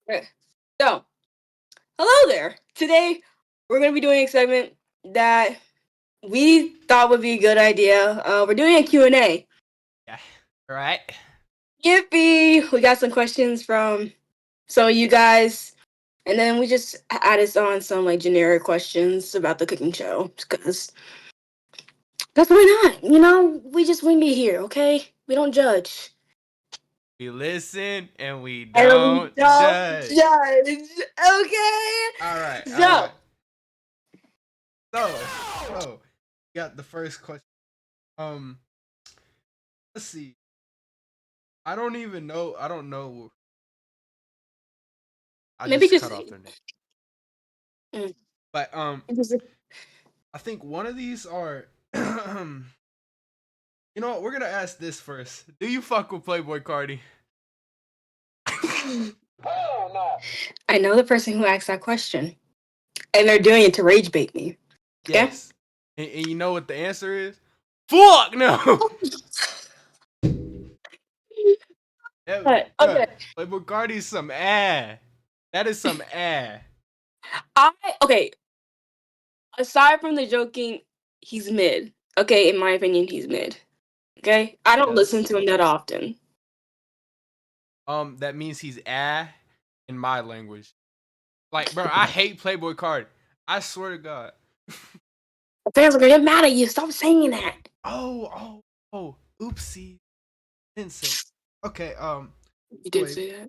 Okay. So, hello there. Today, we're going to be doing a segment that we thought would be a good idea. We're doing a Q&A. Yeah. All right. Yippee! We got some questions from some of you guys, and then we just added on some like generic questions about the cooking show because that's why not. We just wing it here, okay? We don't judge. We listen and we And we don't don't judge. judge, okay? All right. All So, right. So, got the first question. Um, let's see. I don't even know. I don't know. I maybe just just cut off their name. mm, But just- I think one of these are. You know what? We're gonna ask this first. Do you fuck with Playboy Cardi? I know the person who asked that question, and they're doing it to rage bait me. Okay. Yes. And you know what the answer is? Fuck no. Yeah, But, bruh, okay. Playboy Cardi's some ass. That is some ass. Okay. Aside from the joking, he's mid. Okay, in my opinion, he's mid. Okay, I don't listen Yes. to him that often. That means he's in my language. Like, bro, I hate Playboy Cardi. I swear to God. The fans are gonna get mad at you. Stop saying that. Oh, oopsie. Didn't say. Okay, You did wait. say that.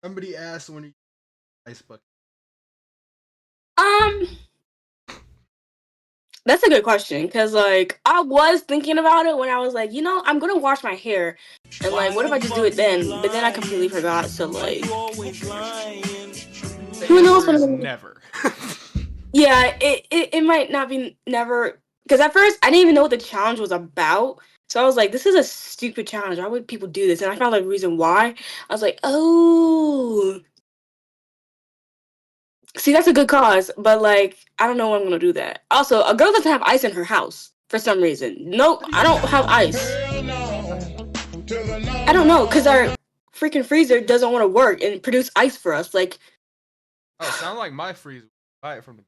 Somebody asked when he ice bucket. Um, that's a good question because like I was thinking about it when I was like, I'm gonna wash my hair, and like, what if I just do it then? But then I completely forgot. So like, The who knows answer what is I'm never. Yeah, it might not be never because at first I didn't even know what the challenge was about. So I was like, this is a stupid challenge. Why would people do this? And I found like a reason why. I was like, oh, see, that's a good cause, but like I don't know when I'm gonna do that. Also, a girl doesn't have ice in her house for some reason. Nope, What do I you don't mean? have ice. Hell no. To the I no, don't know, because our no. freaking freezer doesn't want to work and produce ice for us. Like Oh, sound like my freeze. Buy it from the.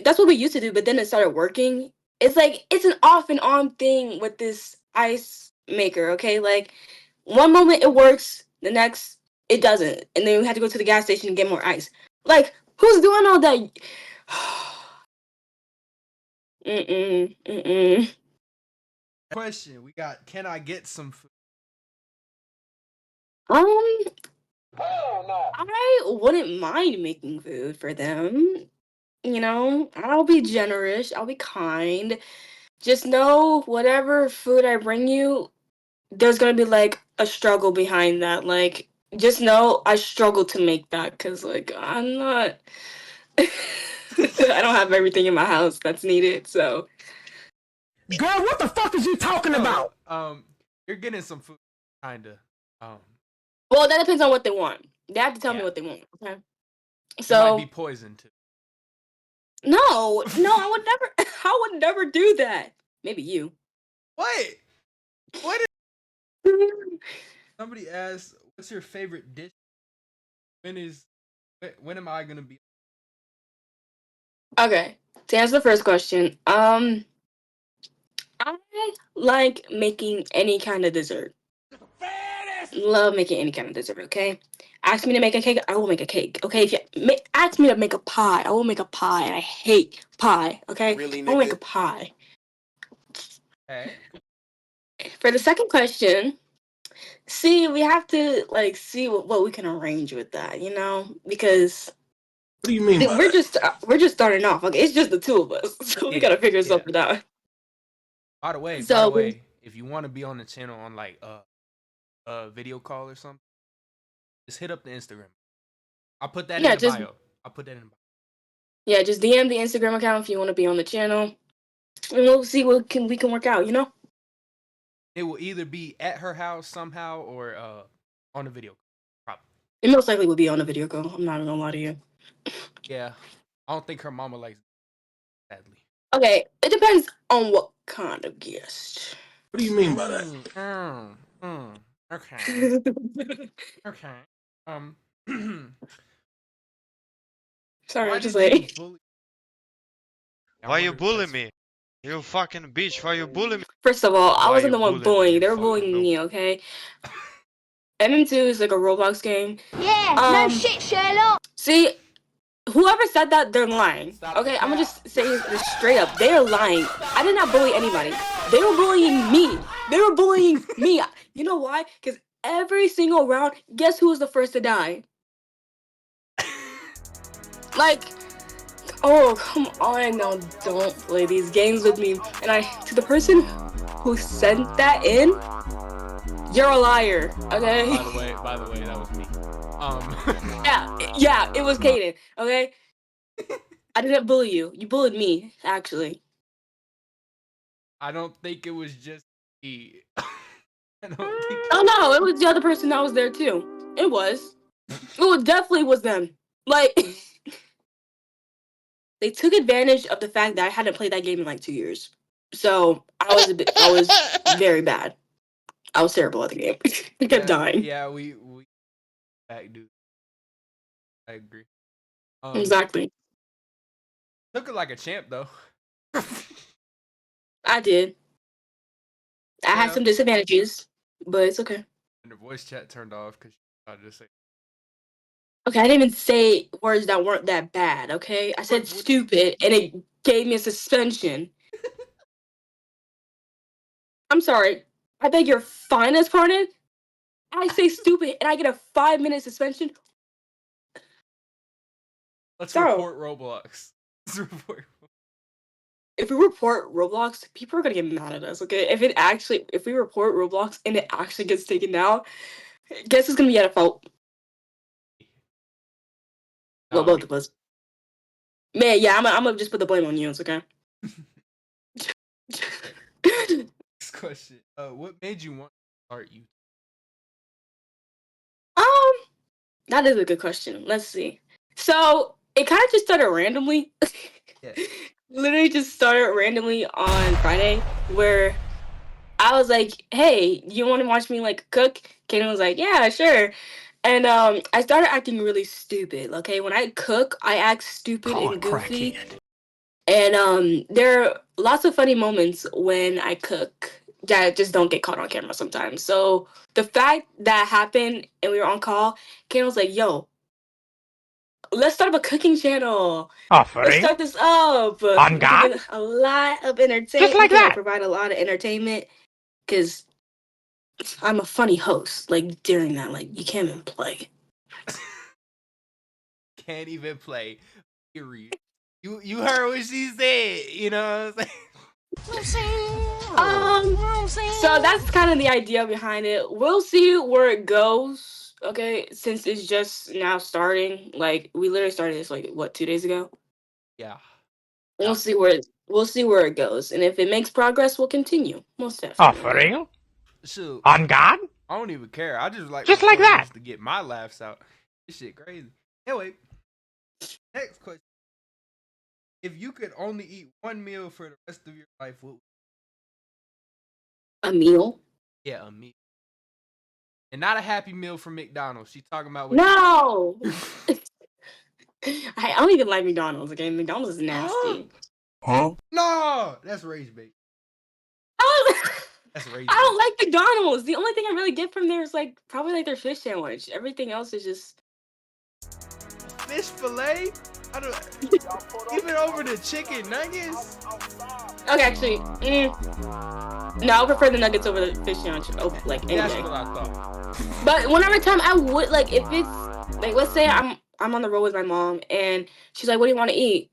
that's what we used to do, but then it started working. It's like it's an off and on thing with this ice maker, okay? Like one moment it works, the next it doesn't. And then we had to go to the gas station and get more ice. Like, who's doing all that? Mm-mm. Mm-mm. Question. We got. Can I get some food? Um, Hell no. I wouldn't mind making food for them. I'll be generous, I'll be kind. Just know whatever food I bring you, there's gonna be like a struggle behind that. Like, just know I struggle to make that because like I'm not. I don't have everything in my house that's needed. So, Girl, what the fuck is you talking So, about? you're getting some food, kinda. Um, well, that depends on what they want. They have to tell me yeah. what they want. Okay. It might be So, poison too. no, no, I would never. I would never do that. Maybe you. What? What? Somebody asked, "What's your favorite dish?" When is? When am I gonna be? Okay. To answer the first question, I like making any kind of dessert. Love making any kind of dessert, okay? Ask me to make a cake, I will make a cake, okay? If you ask me to make a pie, I will make a pie, and I hate pie, okay? Really, I will make a nigga? pie. Okay. For the second question, see, we have to like see what we can arrange with that, because What do you mean by that? we're just starting off. Okay, it's just the two of us, so we Yeah. gotta figure Yeah. something out. By the So way, if you want to be on the channel on like a video call or something, just hit up the Instagram. I'll put that in yeah, the just bio. I'll put that in the bio. yeah, just DM the Instagram account if you want to be on the channel, and we'll see what we can work out. It will either be at her house somehow or on a video. Probably. It most likely will be on a video call. I'm not even gonna lie to you. Yeah. I don't think her mama likes it, sadly. Okay, it depends on what kind of guest. What do you mean by that? Mm, mm, mm. Okay. Okay. Sorry, Why I'm just did you like. bully? I Why you wonder if bully that's- me? You fucking bitch, why you bully me? First of all, I Why wasn't you the one bully me, bullying. you They were fucking bullying noob? me. Okay. MM2 is like a Roblox game. Yeah, no shit, Sherlock. See, whoever said that, they're lying. Stop Okay, the I'm gonna cap. just say this straight up. They are lying. I did not bully anybody. They were bullying me. They were bullying me. You know why? Because every single round, guess who was the first to die? Like, oh, come on now. Don't play these games with me. And to the person who sent that in, you're a liar, okay? By the way, that was me. Yeah, it was Kaden, okay? I didn't bully you. You bullied me, actually. I don't think it was just me. I don't think. Oh no, it was the other person that was there too. It was. It definitely was them. Like they took advantage of the fact that I hadn't played that game in like 2 years. So I was very bad. I was terrible at the game. I kept dying. Yeah, we back, dude. I agree. Exactly. Took it like a champ though. I did. I had Yeah. some disadvantages, but it's okay. And the voice chat turned off because I just say. Okay, I didn't even say words that weren't that bad, okay? I said What- stupid and it gave me a suspension. I'm sorry. I beg your finest pardon? I say stupid and I get a 5-minute suspension? Let's So- report Roblox. Let's report. If we report Roblox, people are gonna get mad at us, okay? If we report Roblox and it actually gets taken down, guess who's gonna be at fault? Well, both of us. Man, yeah, I'm gonna just put the blame on you, it's okay? Next question. What made you want to start YouTube? That is a good question. Let's see. So it kind of just started randomly. Yeah. Literally just started randomly on Friday, where I was like, "Hey, you want to watch me like cook?" Kaden was like, "Yeah, sure." And I started acting really stupid. Okay, when I cook, I act stupid and goofy. And there are lots of funny moments when I cook that just don't get caught on camera sometimes. So the fact that happened and we were on call, Kaden was like, "Yo, let's start up a cooking channel. Let's Offering. start this up. On We can God? get a lot of entertainment. Just like we can that. provide a lot of entertainment because I'm a funny host. Like during that, like you can't even play." Can't even play. Period. You heard what she said. You know what I'm saying? So that's kind of the idea behind it. We'll see where it goes. Okay, since it's just now starting. Like we literally started this like what 2 days ago. Yeah. We'll see where it goes, and if it makes progress, we'll continue. Most definitely. Offering. Shoot. On God? I don't even care. I just like Just like recording that. this to get my laughs out. This shit crazy. Anyway, next question. If you could only eat one meal for the rest of your life, what? A meal? Yeah, a meal. And not a Happy Meal from McDonald's. She's talking about No. I don't even like McDonald's. Okay, McDonald's is nasty. Huh? No, that's rage bait. I That's rage don't like McDonald's. The only thing I really get from there is like probably like their fish sandwich. Everything else is just fish fillet. I don't even over the chicken nuggets. okay. Actually, no, I prefer the nuggets over the fish sandwich. Oh, like any That's day. what I thought. But whenever time I would like if it's like let's say I'm on the road with my mom and she's like, "What do you want to eat?"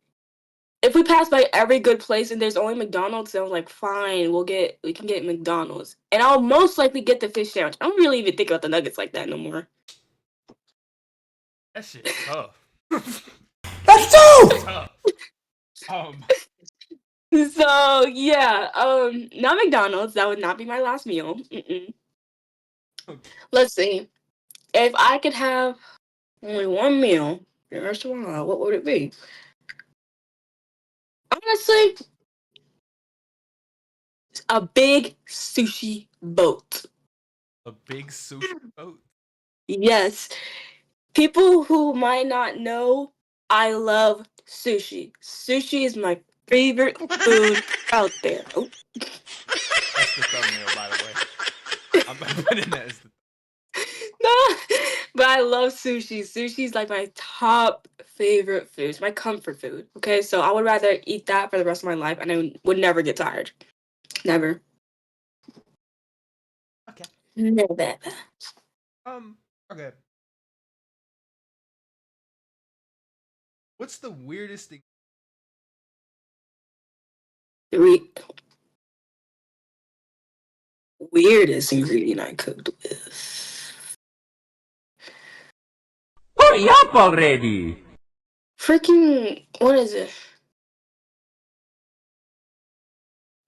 If we pass by every good place and there's only McDonald's, then I'm like, "Fine, we can get McDonald's," and I'll most likely get the fish sandwich. I don't really even think about the nuggets like that no more. That shit tough. That's so! Tough. So yeah, not McDonald's. That would not be my last meal. Mm-mm. Let's see. If I could have only one meal for the rest of my life, what would it be? Honestly, a big sushi boat. A big sushi boat. Yes. People who might not know, I love sushi. Sushi is my favorite food out there. Oh. That's the thumbnail, by the way. I'm putting that as the. No, but I love sushi. Sushi's like my top favorite food. It's my comfort food. Okay, so I would rather eat that for the rest of my life, and I would never get tired. Never. Okay. Never. Okay. What's the weirdest thing? The weirdest ingredient I cooked with. Hurry up already! Freaking, what is it?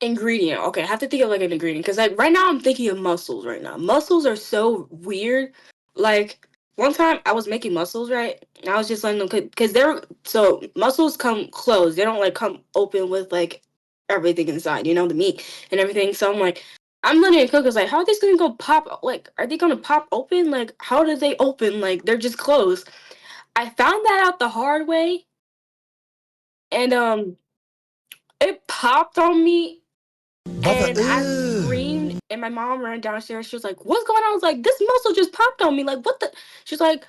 Ingredient. Okay, I have to think of like an ingredient because like right now I'm thinking of mussels right now. Mussels are so weird. Like one time I was making mussels, right? And I was just letting them cook because they're so mussels come closed. They don't like come open with like everything inside, you know, the meat and everything. So I'm like, I'm letting it cook. I was like, how are these gonna go pop? Like, are they gonna pop open? Like, how do they open? Like, they're just closed. I found that out the hard way, and it popped on me and I screamed, and my mom ran downstairs. She was like, "What's going on?" I was like, "This mussel just popped on me. Like, what the?" She's like,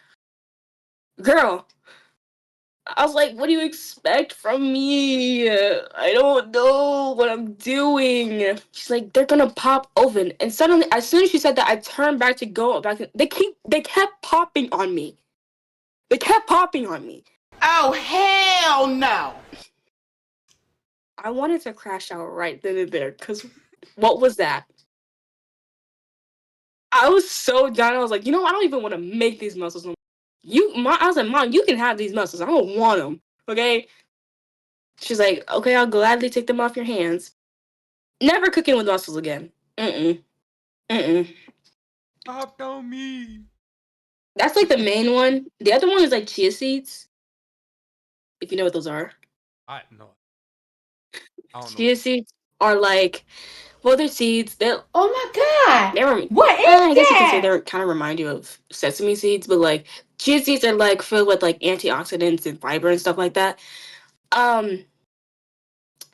"Girl." I was like, "What do you expect from me? I don't know what I'm doing." She's like, "They're gonna pop open." And suddenly, as soon as she said that, I turned back to go back. They kept popping on me. They kept popping on me. Oh, hell no! I wanted to crash out right then and there, because what was that? I was so done. I was like, I don't even want to make these muscles. I was like, Mom, you can have these muscles. I don't want them. Okay. She's like, okay, I'll gladly take them off your hands. Never cooking with muscles again. Mm-mm. Mm-mm. Popped on me. That's like the main one. The other one is like chia seeds. If you know what those are. I know. I don't know. Chia seeds are like, well, they're seeds. Oh my god! They were, What is I guess you could say that? they kind of remind you of sesame seeds, but like chia seeds are like filled with like antioxidants and fiber and stuff like that. Um,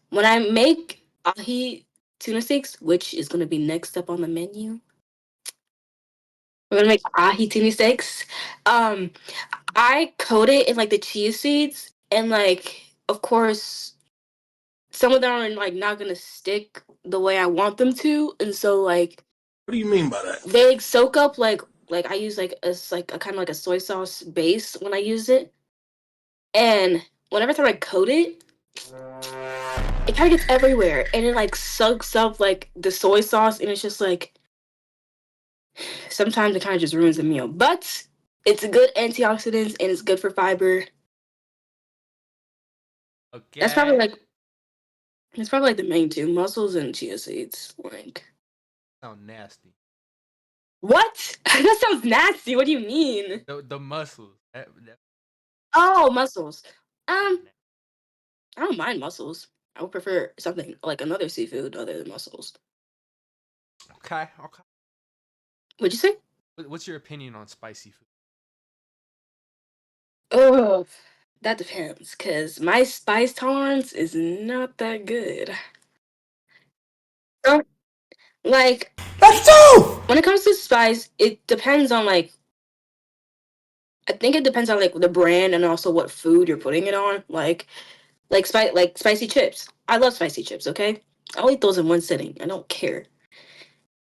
when I make ahi tuna steaks, which is gonna be next up on the menu, we're gonna make ahi tuna steaks. I coat it in like the chia seeds, and like, of course, some of them are like not gonna stick the way I want them to, and so like What do you mean by that? they like soak up like I use like a kind of like a soy sauce base when I use it, and whenever time I coat it, it kind of gets everywhere, and it like soaks up like the soy sauce, and it's just like sometimes it kind of just ruins the meal. But it's a good antioxidants and it's good for fiber. Okay. That's probably like the main two: mussels and chia seeds. Like Sound nasty. what? That sounds nasty. What do you mean? The muscles. Oh, mussels. I don't mind mussels. I would prefer something like another seafood other than mussels. Okay. What'd you say? What's your opinion on spicy food? Oh, that depends, cause my spice tolerance is not that good. So, like, That's two! when it comes to spice, it depends on like. I think it depends on like the brand and also what food you're putting it on. Like spicy chips. I love spicy chips. Okay, I'll eat those in one sitting. I don't care.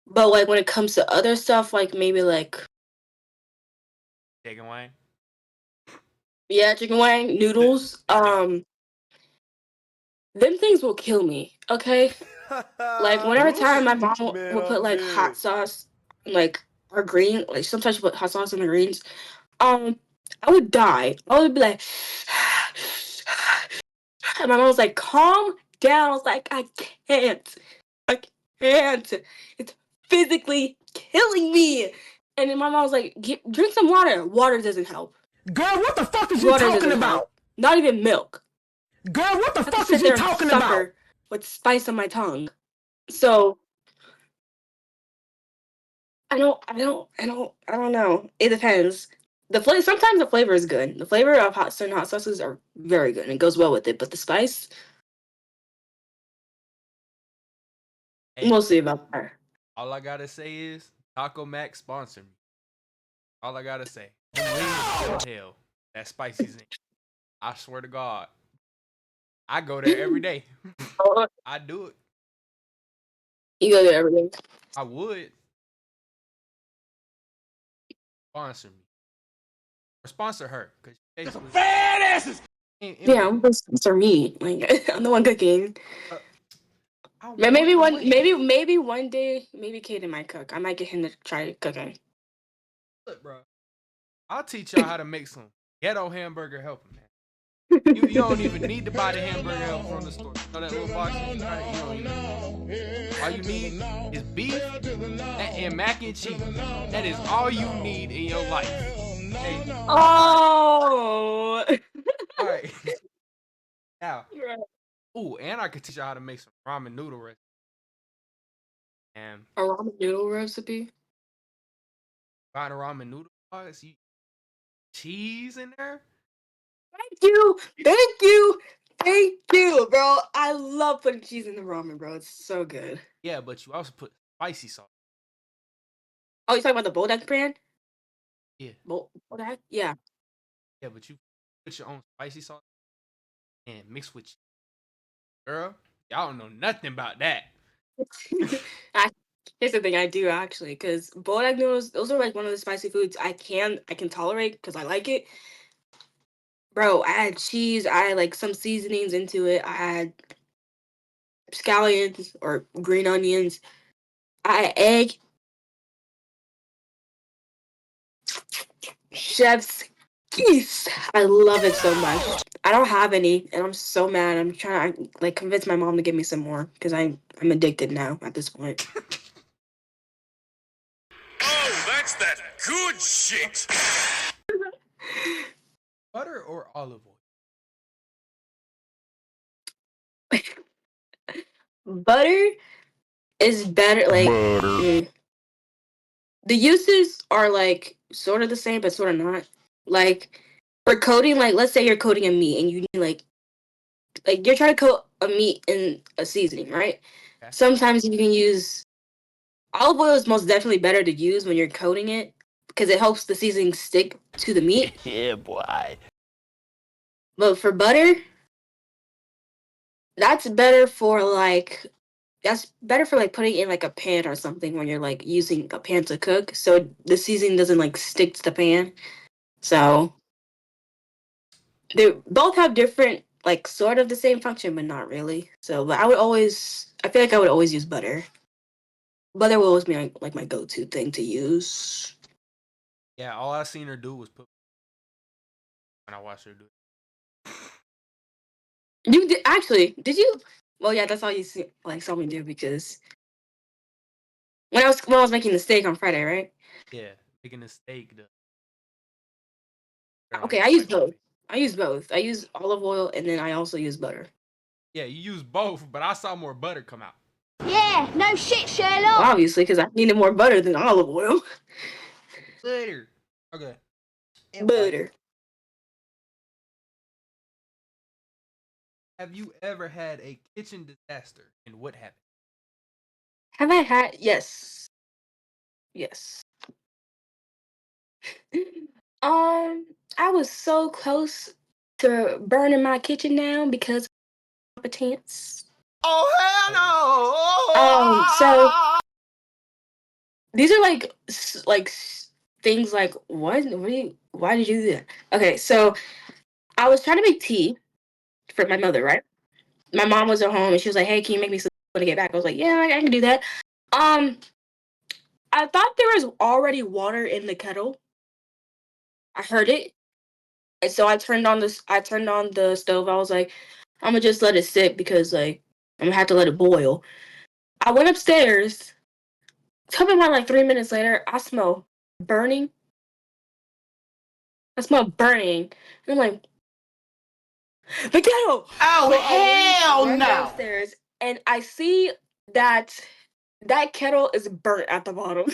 But like when it comes to other stuff, like maybe like Chicken wing. yeah, chicken wing, noodles, them things will kill me. Okay, like whenever time my mom would put like hot sauce, like or green, like sometimes she put hot sauce in the greens. I would die. I would be like, and my mom was like, calm down. I was like, I can't. I can't. It's physically killing me. And then my mom was like, drink some water. Water doesn't help. Girl, what the fuck is you Water talking doesn't about? help. Not even milk. Girl, what the I have to fuck sit is there you and talking about? suffer with spice on my tongue. So I don't know. It depends. The flavor sometimes the flavor is good. The flavor of certain hot sauces are very good and it goes well with it, but the spice Hey, mostly about that. all I gotta say is Taco Mac sponsor me. All I gotta say. Them wings kill hell. That spicy's in. I swear to God. I go there every day. Oh, I do it. you go there every day. I would sponsor me. Or sponsor her. Cause she basically Fat asses. Yeah, I'm supposed to sponsor me. Like I'm the one cooking. I But want the wings. maybe one day, maybe Kaden might cook. I might get him to try cooking. Look, bro. I'll teach y'all how to make some ghetto hamburger helper, man. You don't even need to buy the hamburger helper from the store. You know that little box? You don't even need. All you need is beef and mac and cheese. That is all you need in your life. Hey, Oh. all right. Now, Right. ooh, and I could teach y'all how to make some ramen noodle recipes. And A ramen noodle recipe. buying a ramen noodle box, you cheese in there. Thank you, bro. I love putting cheese in the ramen, bro. It's so good. Yeah, but you also put spicy sauce. Oh, you talking about the Bodak brand? Yeah, Bodak? Yeah. yeah, but you put your own spicy sauce and mix with cheese. Girl, y'all don't know nothing about that. I, here's the thing I do actually, because Bodak noodles, those are like one of the spicy foods I can tolerate because I like it. Bro, I add cheese, I add like some seasonings into it. I add scallions or green onions. I add egg, chef's kiss. I love it so much. I don't have any, and I'm so mad. I'm trying to like convince my mom to give me some more because I'm addicted now at this point. Oh, that's that good shit. Butter or olive oil? Butter is better. Like the uses are like sort of the same, but sort of not. Like for coating, like let's say you're coating a meat and you need like you're trying to coat a meat in a seasoning, right? Okay. Sometimes you can use olive oil is most definitely better to use when you're coating it because it helps the seasoning stick to the meat. Yeah, boy. But for butter, that's better for like putting in like a pan or something when you're like using a pan to cook, so the seasoning doesn't like stick to the pan. So they both have different like sort of the same function, but not really. So, but I feel like I would always use butter. Butter will always be like my go-to thing to use. Yeah, all I seen her do was put when I watched her do it. You did actually? Did you? Well, yeah, that's all you see, like saw me do because when I was making the steak on Friday, right? Yeah, making a steak. Okay, I use both. I use olive oil and then I also use butter. Yeah, you use both, but I saw more butter come out. Yeah, no shit, Sherlock. Obviously, because I needed more butter than olive oil. Butter. Okay. Butter. Have you ever had a kitchen disaster and what happened? Have I had? Yes. Yes. I was so close to burning my kitchen down because of competence. Oh, hell So no. these are things like why did you do that? Okay, so I was trying to make tea for my mother, right? My mom was at home and she was like, "Hey, can you make me some when I get back?" I was like, "Yeah, I can do that." Um, I thought there was already water in the kettle. I heard it, and so I turned on this. I turned on the stove. I was like, "I'm gonna just let it sit because like I'm gonna have to let it boil." I went upstairs. Tell me about like 3 minutes later, I smell burning. I smell burning. And I'm like, Miguel! Oh, So I hell run no. downstairs and I see that that kettle is burnt at the bottom.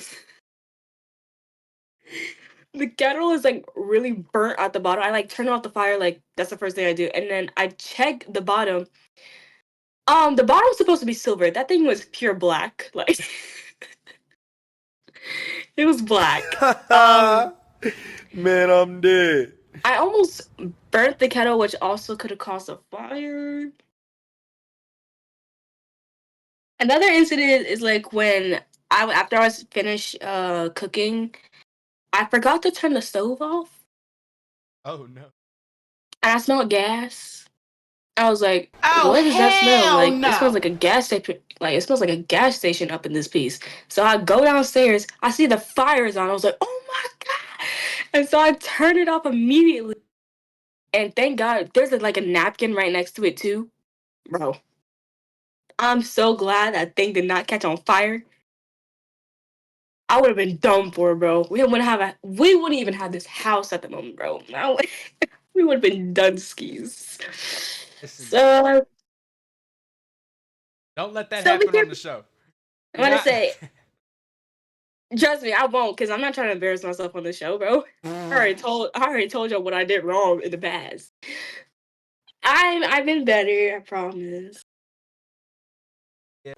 The kettle is like really burnt at the bottom. I like turn off the fire, like that's the first thing I do. And then I check the bottom. The bottom's supposed to be silver. That thing was pure black. Like it was black. Man, I'm dead. I almost burnt the kettle, which also could have caused a fire. Another incident is like when after I was finished cooking, I forgot to turn the stove off, Oh no. and I smelled gas. I was like, Oh, "What does that smell hell like? It smells no. like a gas station. Like it smells like a gas station up in this piece." So I go downstairs. I see the fire is on. I was like, "Oh my god!" And so I turn it off immediately. And thank God, there's like a napkin right next to it too, bro. I'm so glad that thing did not catch on fire. I would have been done for, bro. We wouldn't even have this house at the moment, bro. We would have been done skis. Listen, So, don't let that so we happen on can, the show. I'm gonna say, trust me, I won't, cause I'm not trying to embarrass myself on the show, bro. I already told y'all what I did wrong in the past. I've been better, I promise. Yeah.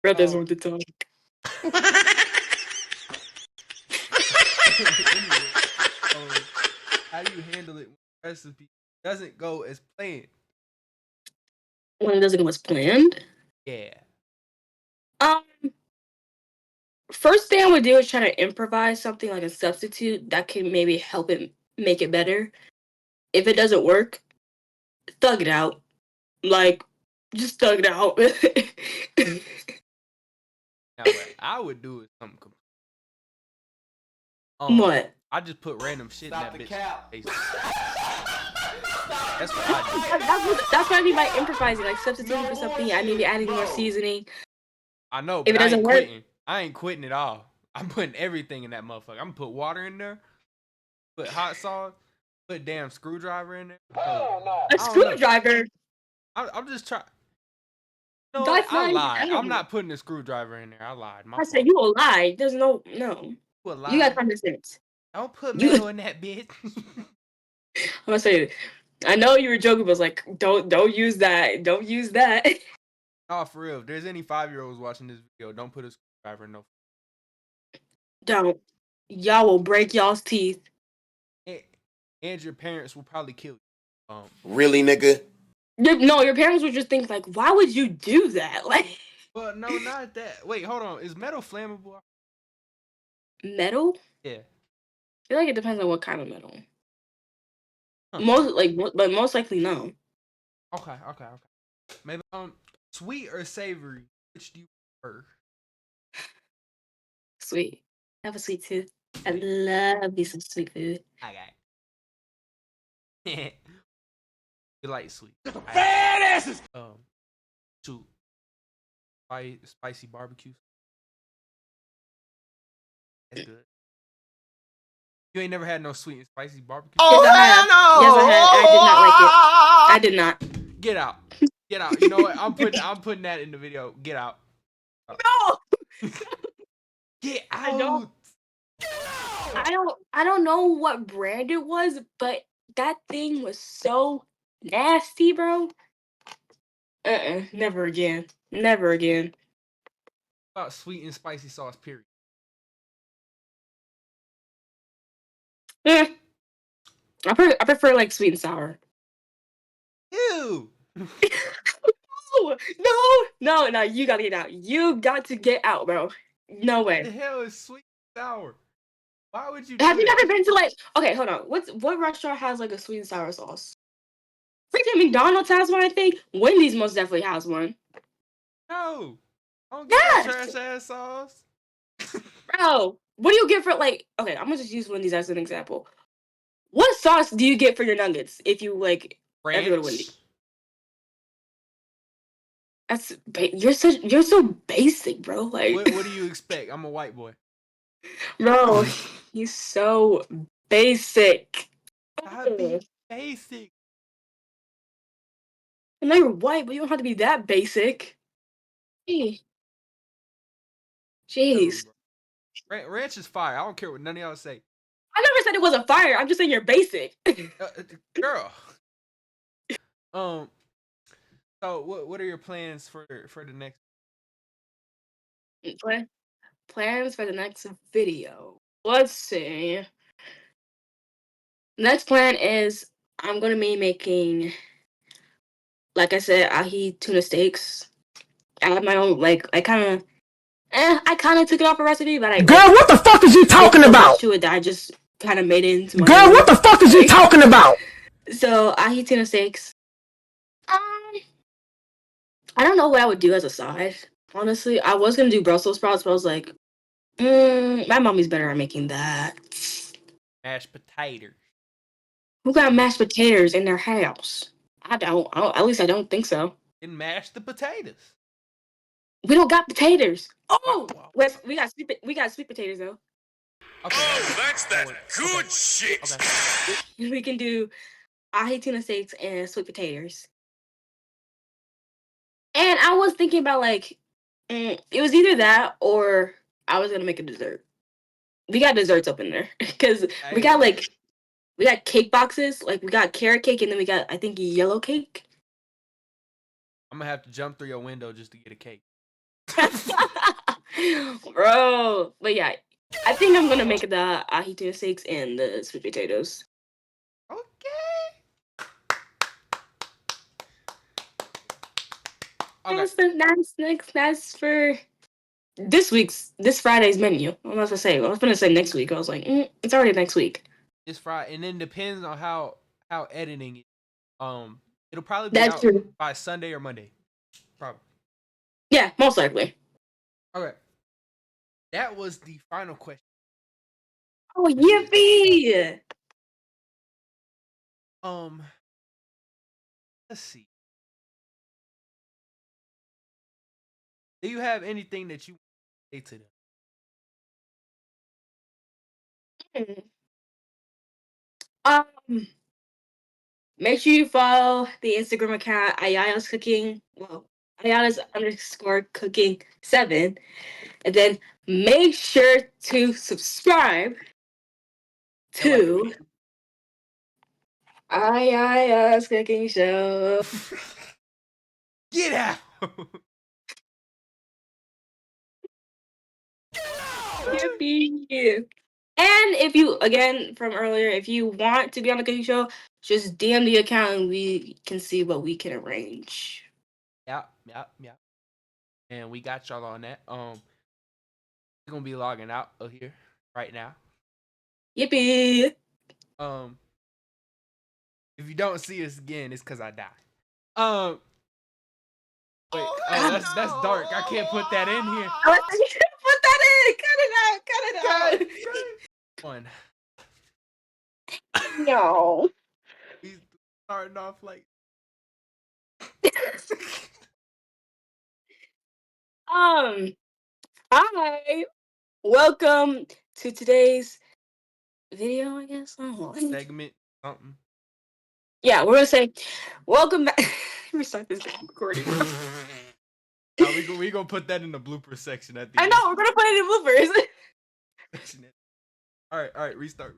Brothers Oh. want to talk. Anyway, how do you handle it when the recipe doesn't go as planned? When it doesn't go as planned. Yeah. Um, First thing I would do is try to improvise something like a substitute that can maybe help it make it better. If it doesn't work, thug it out. Like, just thug it out. Now what I would do is something What? I just put random shit Stop in the that bitch. cap. Basically. That's what I do. That's what I mean by improvising, like substituting for something. I maybe adding more seasoning. I know, If but it I doesn't ain't work, quitting. I ain't quitting at all. I'm putting everything in that motherfucker. I'm gonna put water in there, put hot sauce, put a damn screwdriver in there. a I don't know. screwdriver. I'm just trying. You know what? That's I not lied. even. I'm not putting a screwdriver in there. I lied. My I fault. said you a lie. There's no. You a You got lie. common sense. Don't put You. metal in that bitch. I'm gonna say. I know you were joking, but it's like, don't use that. Don't use that. Oh, for real. If there's any 5-year-olds watching this video, don't put a screwdriver in no. Don't. Y'all will break y'all's teeth. And your parents will probably kill you. Really, nigga? No, your parents would just think like, why would you do that? Like Well, no, not that. Wait, hold on. Is metal flammable? metal? Yeah. I feel like it depends on what kind of metal. Huh. But most likely no. Okay. Maybe sweet or savory? Which do you prefer? Sweet. I have a sweet tooth. I love me some sweet food. Okay. You like sweet? Badasses! Shoot. Spicy barbecue. That's good. You ain't never had no sweet and spicy barbecue? Oh, Yes, I have. hell Yes, I have. I did not like it. I did not. Get out. Get out. You know what? I'm putting that in the video. Get out. No! Get out. I don't know what brand it was, but that thing was so nasty, bro. Never again. Never again. About sweet and spicy sauce, period. I prefer like sweet and sour. Ew. No, you gotta get out. You got to get out, bro. No What the way. hell is sweet and sour? Why would you do Have you that? never been to like okay, hold on. What restaurant has like a sweet and sour sauce? Freaking McDonald's has one, I think. Wendy's most definitely has one. No. I don't get that Yes! trash ass sauce. Bro, what do you get for like okay, I'm gonna just use Wendy's as an example. What sauce do you get for your nuggets if you like ever go to Wendy's? You're so basic, bro. Like What do you expect? I'm a white boy. bro, you so basic. I be basic. I know you're white, but you don't have to be that basic. Gee. Jeez. Ranch is fire. I don't care what none of y'all say. I never said it wasn't fire. I'm just saying you're basic. Girl. So what are your plans for the next? Plans for the next video. Let's see. Next plan is I'm gonna be making, like I said, ahi tuna steaks. I have my own, like, I kind of took it off a recipe, but Girl, what the fuck is you talking about? to it that I just kind of made it into my Girl, own, what the fuck is you like- talking about? So ahi tuna steaks. I don't know what I would do as a side. Honestly, I was gonna do Brussels sprouts, but I was like, my mommy's better at making that. Mashed potatoes. Who got mashed potatoes in their house? I don't. At least I don't think so. And mash the potatoes. We don't got potatoes. Oh, Wow. Wes, we got sweet potatoes though. Okay. Oh, that's that good Okay. shit. Okay. We can do ahi tuna steaks and sweet potatoes. And I was thinking about like, it was either that or I was gonna make a dessert. We got desserts up in there because we got cake boxes. Like we got carrot cake and then we got I think yellow cake. I'm gonna have to jump through your window just to get a cake. Bro, but yeah, I think I'm gonna make the ahi tuna steaks and the sweet potatoes. Okay. Okay. That's for this Friday's menu. I was gonna say next week. I was like, it's already next week. It's Friday, and then depends on how editing it. It'll probably be That's out true. by Sunday or Monday. Probably. Yeah, most likely. Okay. That was the final question. Oh, yippee! Let's see. Do you have anything that you want to say to them? Make sure you follow the Instagram account Ayana's Cooking. Well, Ayana's _ cooking 7. And then make sure to subscribe to Ayana's Cooking Show. Get out! Yippee! And if you, again, from earlier, if you want to be on the cooking show, just DM the account and we can see what we can arrange. Yeah. And we got y'all on that. We're gonna be logging out of here right now. Yippee! If you don't see us again, it's cause I died. Wait, that's dark. I can't put that in here. Put that in! Cut it out! One. No. He's starting off like Hi. Welcome to today's video, I guess. segment something. Yeah, we're gonna say welcome back. Restart this recording. We gonna put that in the blooper section at the I end. know, we're gonna put it in bloopers. All right, restart.